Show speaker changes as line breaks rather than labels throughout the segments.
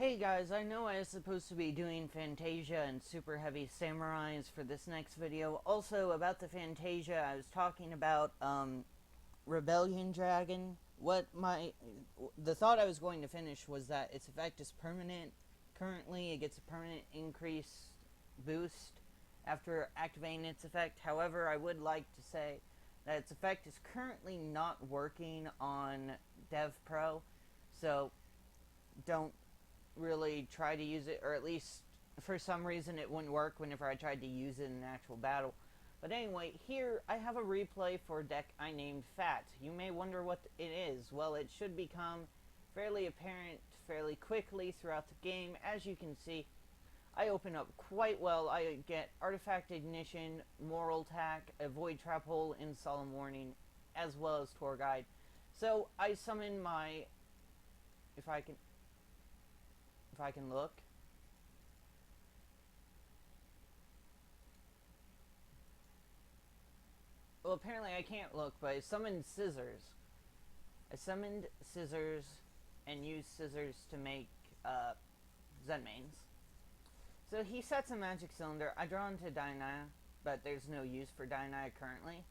Hey guys, I know I was supposed to be doing Fantasia and Super Heavy Samurais for this next video. Also, about the Fantasia, I was talking about, Rebellion Dragon. The thought I was going to finish was that its effect is permanent. Currently, it gets a permanent increase boost after activating its effect. However, I would like to say that its effect is currently not working on Dev Pro, so don't really try to use it, or at least for some reason it wouldn't work whenever I tried to use it in an actual battle. But anyway, here I have a replay for a deck I named Fat. You may wonder what it is. Well, it should become fairly apparent fairly quickly throughout the game. As you can see, I open up quite well. I get Artifact Ignition, Moral Tack, a Void Trap Hole, and Solemn Warning, as well as Tour Guide. So I summon my, if I can look. Well, apparently I can't look, but I summoned Scissors. I summoned Scissors and used Scissors to make Zenmaines. So he sets a Magic Cylinder. I draw into Dionaya, but there's no use for Dionaya currently,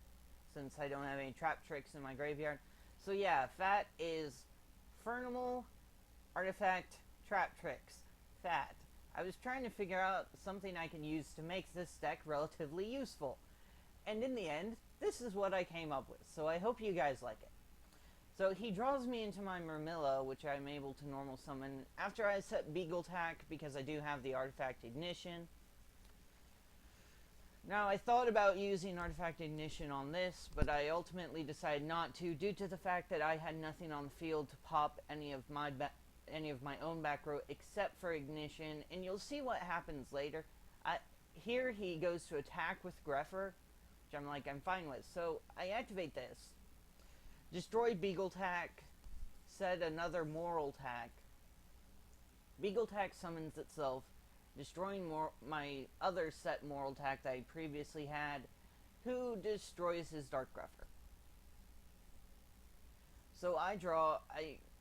since I don't have any Trap Tricks in my graveyard. So yeah, Fat is Furnimal, Artifact, Trap Tricks. Fat. I was trying to figure out something I can use to make this deck relatively useful. And in the end, this is what I came up with, so I hope you guys like it. So he draws me into my Murmillo, which I'm able to normal summon after I set Beagle Tack, because I do have the Artifact Ignition. Now, I thought about using Artifact Ignition on this, but I ultimately decided not to, due to the fact that I had nothing on the field to pop any of my own back row except for Ignition, and you'll see what happens later. Here he goes to attack with Greffer, which I'm fine with. So I activate this, destroy Beagle Tack, set another Moral Tack. Beagle Tack summons itself, destroying my other set Moral Tack that I previously had, who destroys his Dark Greffer. So I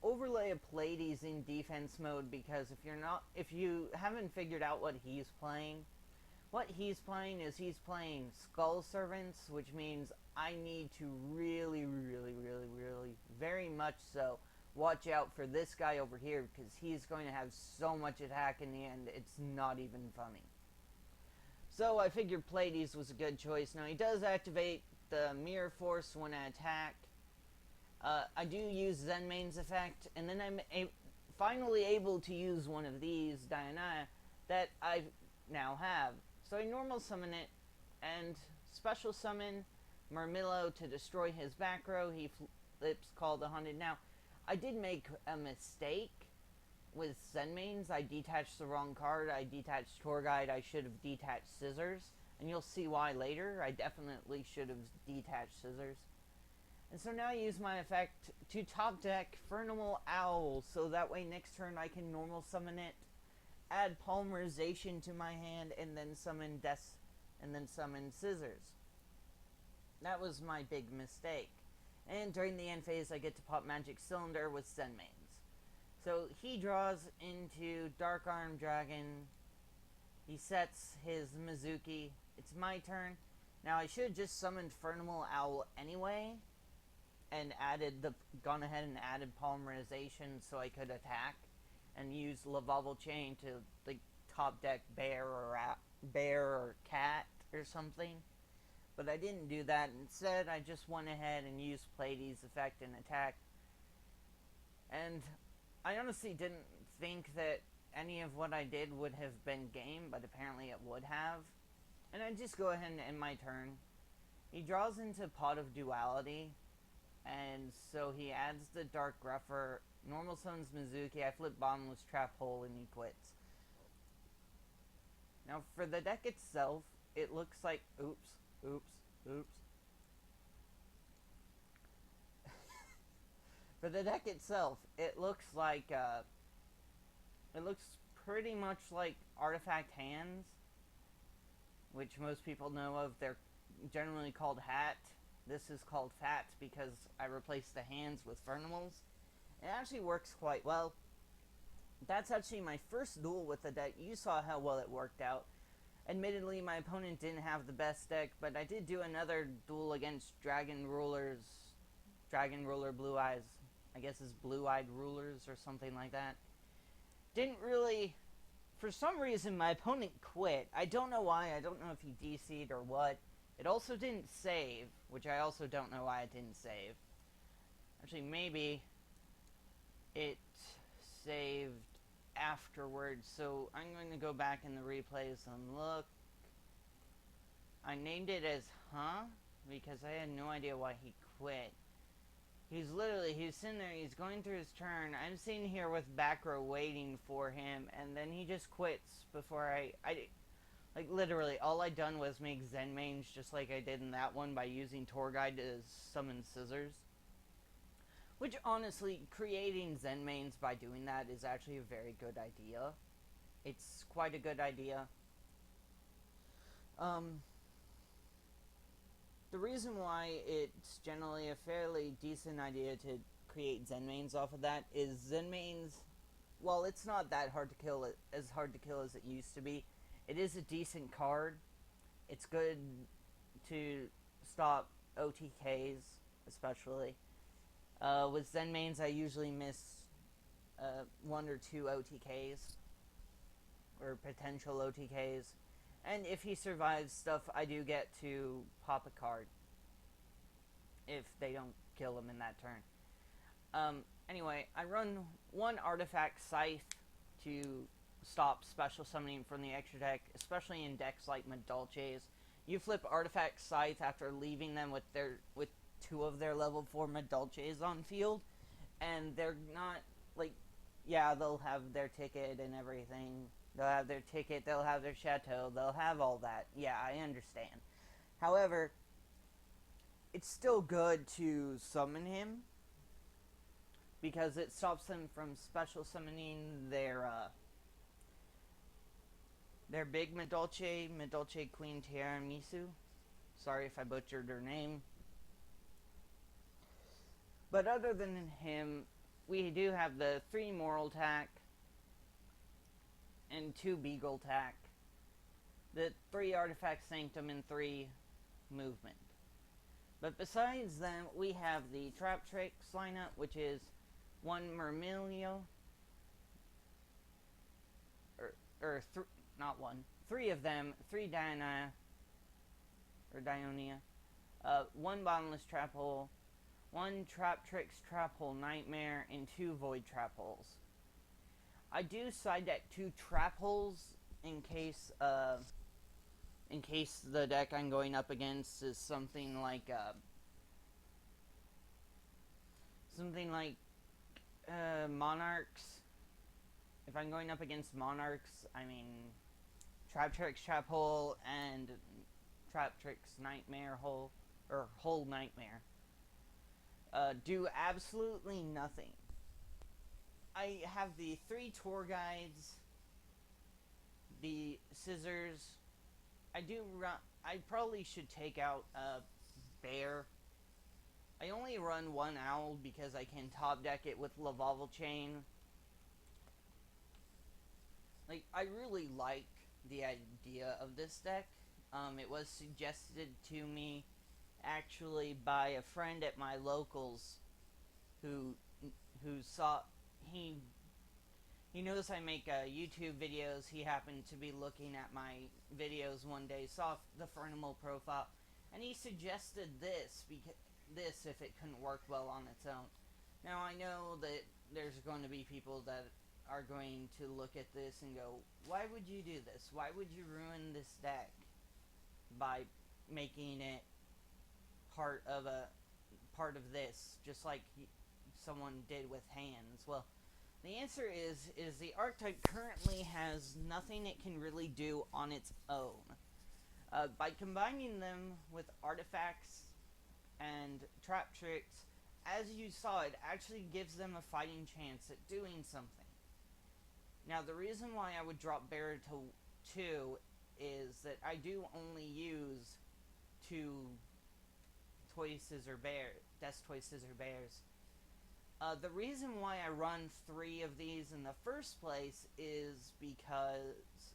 overlay a Pleiades in defense mode, because if you haven't figured out what he's playing is he's playing Skull Servants, which means I need to really, very much so, watch out for this guy over here, because he's going to have so much attack in the end, it's not even funny. So I figured Pleiades was a good choice. Now he does activate the Mirror Force when I attack. I do use Zenmaines effect, and then I'm finally able to use one of these, Dionaya, that I now have. So I normal summon it, and special summon Murmillo to destroy his back row. He flips Call the Hunted. Now, I did make a mistake with Zenmaines. I detached the wrong card. I detached Tour Guide. I should have detached Scissors, and you'll see why later. I definitely should have detached Scissors. And so now I use my effect to top deck Furnimal Owl, so that way next turn I can normal summon it, add Polymerization to my hand, and then summon Scissors. That was my big mistake. And during the end phase, I get to pop Magic Cylinder with Zenmaines. So he draws into Dark Arm Dragon. He sets his Mizuki. It's my turn. Now I should have just summoned Furnimal Owl anyway, and gone ahead and added Polymerization so I could attack, and use Lavable Chain to top deck bear or cat or something. But I didn't do that. Instead, I just went ahead and used Pleiades effect and attack. And I honestly didn't think that any of what I did would have been game, but apparently it would have. And I just go ahead and end my turn. He draws into Pot of Duality, and so he adds the Dark Greffer, normal summons Mizuki, I flip Bottomless Trap Hole, and he quits. Now for the deck itself, it looks like, oops. For the deck itself, it looks like, it looks pretty much like Artifact Hands, which most people know of. They're generally called Hat. This is called Fat because I replaced the hands with Furnimals. It actually works quite well. That's actually my first duel with the deck. You saw how well it worked out. Admittedly, my opponent didn't have the best deck, but I did do another duel against Dragon Ruler Blue Eyes. I guess it's Blue Eyed Rulers or something like that. Didn't really... For some reason, my opponent quit. I don't know why. I don't know if he DC'd or what. It also didn't save, which I also don't know why it didn't save. Actually, maybe it saved afterwards, so I'm going to go back in the replays and look. I named it as because I had no idea why he quit. He's sitting there, he's going through his turn. I'm sitting here with back row waiting for him, and then he just quits before like, literally, all I done was make Zen mains just like I did in that one by using Tour Guide to summon Scissors. Which, honestly, creating Zen mains by doing that is actually a very good idea. It's quite a good idea. The reason why it's generally a fairly decent idea to create Zen mains off of that is Zen mains, while it's not that hard to kill, as hard to kill as it used to be, it is a decent card. It's good to stop OTKs, especially. With Zen mains, I usually miss 1 or 2 OTKs, or potential OTKs. And if he survives stuff, I do get to pop a card if they don't kill him in that turn. Anyway, I run 1 Artifact Scythe to stop special summoning from the extra deck, especially in decks like Madolche's. You flip Artifact Scythe after leaving them with 2 of their level 4 Madolche's on field, and they're not, like, yeah, they'll have their ticket and everything. They'll have their ticket, they'll have their chateau, they'll have all that. Yeah, I understand. However, it's still good to summon him, because it stops them from special summoning their big Madolche Queen Tiramisu. Sorry if I butchered her name. But other than him, we do have the 3 Moral Tack and 2 Beagle Tack, the 3 Artifact Sanctum, and 3 Movement. But besides them, we have the Trap Tricks lineup, which is 1 Murmillo, not 1, 3 of them, 3 Dionia, 1 Bottomless Trap Hole, 1 Trap Tricks Trap Hole Nightmare, and 2 Void Trap Holes. I do side deck 2 Trap Holes in case the deck I'm going up against is something like Monarchs. If I'm going up against Monarchs, I mean Trap Tricks Trap Hole and Trap Tricks Nightmare Hole, or Hole Nightmare, do absolutely nothing. I have the 3 Tour Guides, the Scissors. I probably should take out Bear. I only run 1 Owl because I can top deck it with Lavalval Chain. Like, I really like the idea of this deck. It was suggested to me actually by a friend at my locals who saw, he knows I make YouTube videos. He happened to be looking at my videos one day, saw the Furnimal Profile, and he suggested this if it couldn't work well on its own. Now, I know that there's going to be people that are going to look at this and go, why would you do this? Why would you ruin this deck by making it part of this, just like someone did with hands? Well, the answer is the archetype currently has nothing it can really do on its own. By combining them with artifacts and trap tricks, as you saw, it actually gives them a fighting chance at doing something. Now, the reason why I would drop Bear to 2 is that I do only use 2 Death Toy Scissor Bears. The reason why I run 3 of these in the first place is because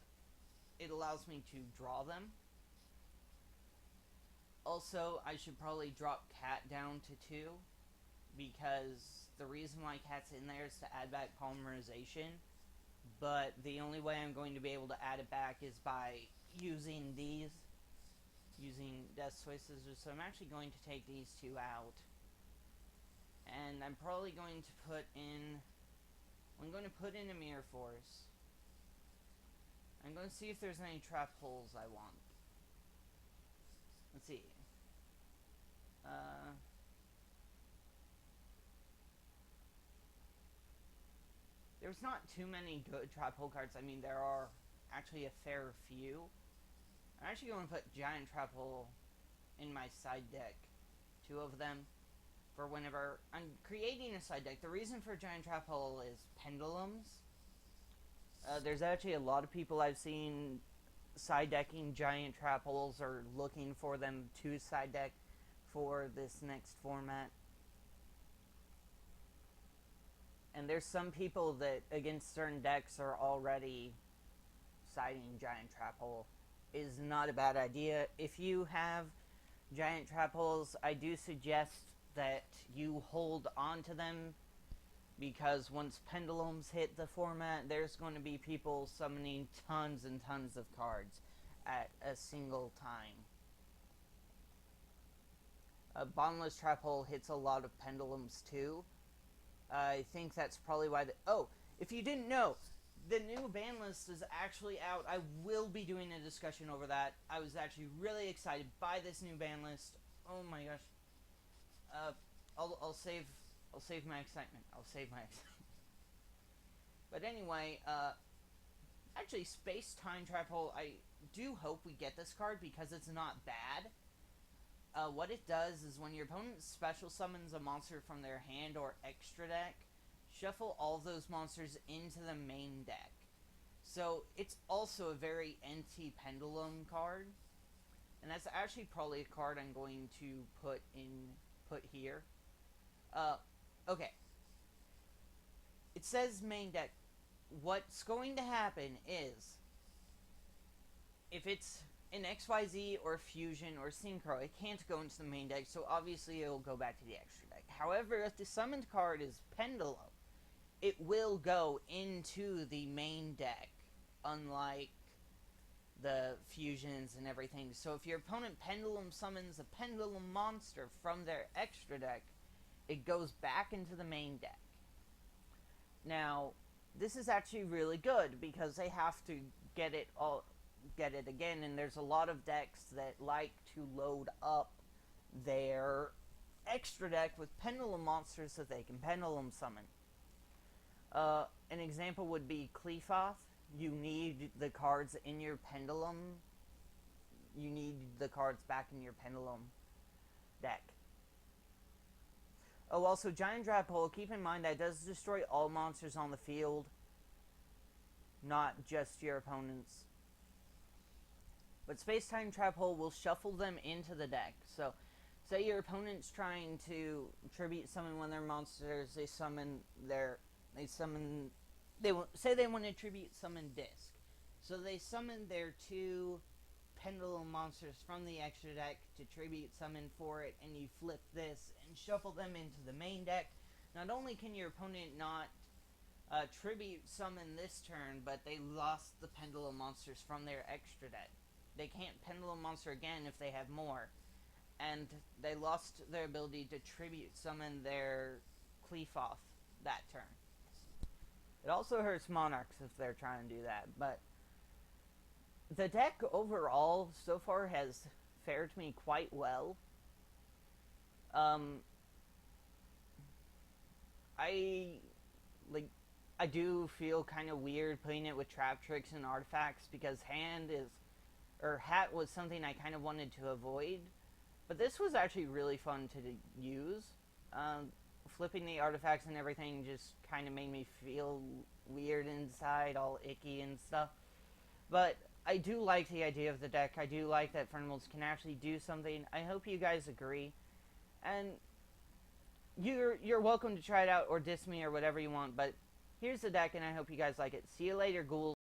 it allows me to draw them. Also, I should probably drop cat down to 2, because the reason why cat's in there is to add back polymerization, but the only way I'm going to be able to add it back is by using these, using desk toy scissors. So I'm actually going to take these 2 out, and I'm probably going to put in, a mirror force. I'm going to see if there's any trap holes I want. Let's see. There's not too many good trap hole cards. I mean, there are actually a fair few. I'm actually going to put giant trap hole in my side deck. 2 of them. For whenever I'm creating a side deck. The reason for giant trap hole is pendulums. There's actually a lot of people I've seen side decking giant trap holes or looking for them to side deck for this next format. And there's some people that against certain decks are already siding giant trap hole. Is not a bad idea. If you have giant trap holes, I do suggest that you hold on to them, because once pendulums hit the format, there's going to be people summoning tons and tons of cards at a single time. A bottomless trap hole hits a lot of pendulums too. I think that's probably why if you didn't know, the new ban list is actually out. I will be doing a discussion over that. I was actually really excited by this new ban list. Oh my gosh. I'll save my excitement. But anyway, actually, Space Time Trap Hole, I do hope we get this card because it's not bad. What it does is when your opponent special summons a monster from their hand or extra deck, shuffle all of those monsters into the main deck. So it's also a very anti-pendulum card. And that's actually probably a card I'm going to put here. Okay. It says main deck. What's going to happen is, if it's an XYZ or Fusion or Synchro, it can't go into the main deck, so obviously it'll go back to the extra deck. However, if the summoned card is Pendulum, it will go into the main deck, unlike the fusions and everything. So if your opponent Pendulum summons a Pendulum monster from their extra deck, it goes back into the main deck. Now, this is actually really good because they have to get it again, and there's a lot of decks that like to load up their extra deck with Pendulum monsters that they can Pendulum summon. An example would be Qlifoth. You need the cards in your Pendulum. You need the cards back in your Pendulum deck. Oh, also, Giant Trap Hole, keep in mind that does destroy all monsters on the field, not just your opponent's. But Space Time Trap Hole will shuffle them into the deck. So, say your opponent's trying to tribute summon one of their monsters, say they want to tribute summon Disc. So they summon their 2 Pendulum monsters from the extra deck to tribute summon for it, and you flip this and shuffle them into the main deck. Not only can your opponent not tribute summon this turn, but they lost the Pendulum monsters from their extra deck. They can't Pendulum monster again if they have more, and they lost their ability to tribute summon their Qlifoth that turn. It also hurts Monarchs if they're trying to do that, but the deck overall so far has fared me quite well. I do feel kind of weird putting it with Trap Tricks and Artifacts because Hat was something I kind of wanted to avoid, but this was actually really fun to use. Flipping the artifacts and everything just kind of made me feel weird inside, all icky and stuff. But I do like the idea of the deck. I do like that Furnimals can actually do something. I hope you guys agree. And you're welcome to try it out or diss me or whatever you want. But here's the deck, and I hope you guys like it. See you later, ghouls.